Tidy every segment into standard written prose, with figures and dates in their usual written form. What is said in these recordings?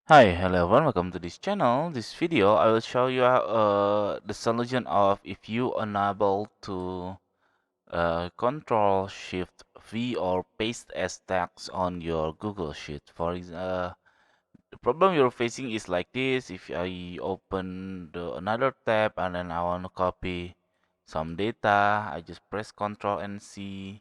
Hi, hello everyone, welcome to this channel. This video I will show you the solution of if you unable to control shift V or paste as text on your Google Sheet. The problem you're facing is like this. If I open another tab and then I want to copy some data, I just press Ctrl and C,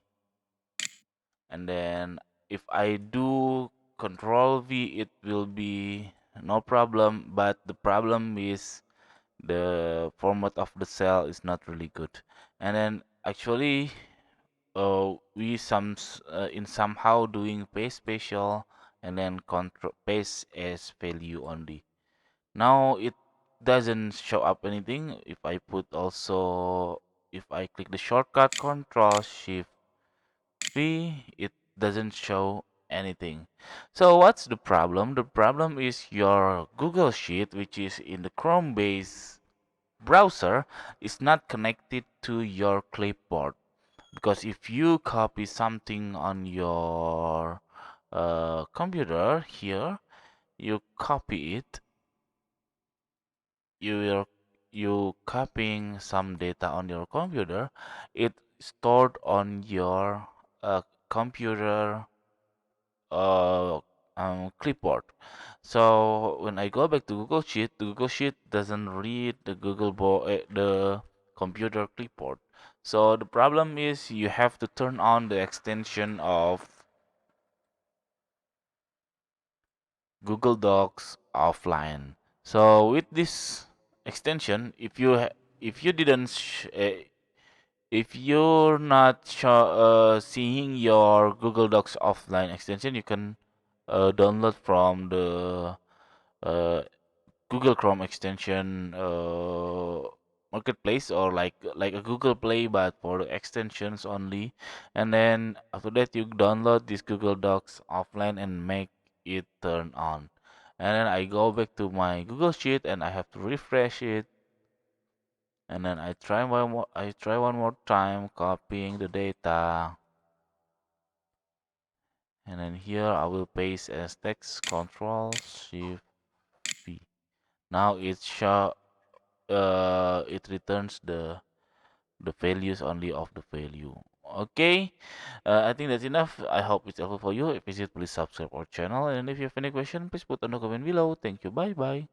and then if I do Control V, it will be no problem, but the problem is the format of the cell is not really good. And then actually we in somehow doing paste special and then control paste as value only. Now it doesn't show up anything. If I click the shortcut Control Shift V, it doesn't show anything. So what's the problem? The problem is your Google Sheet, which is in the Chrome based browser, is not connected to your clipboard. Because if you copy something on your computer here, you copy it, you will you copying some data on your computer, it stored on your computer uh, clipboard. So when I go back to Google Sheet, the Google Sheet doesn't read the computer clipboard. So the problem is you have to turn on the extension of Google Docs offline. So with this extension, if you didn't if you're not seeing your Google Docs offline extension, you can download from the uh, Google Chrome extension marketplace, or like a Google Play but for extensions only. And then after that you download this Google Docs offline and make it turn on. And then I go back to my Google Sheet and I have to refresh it. And then I try one more time copying the data. And then here I will paste as text Control Shift V. Now it returns the values only of the value. Okay, I think that's enough. I hope it's helpful for you. If it's it, please subscribe our channel, and if you have any question, please put on the comment below. Thank you. Bye bye.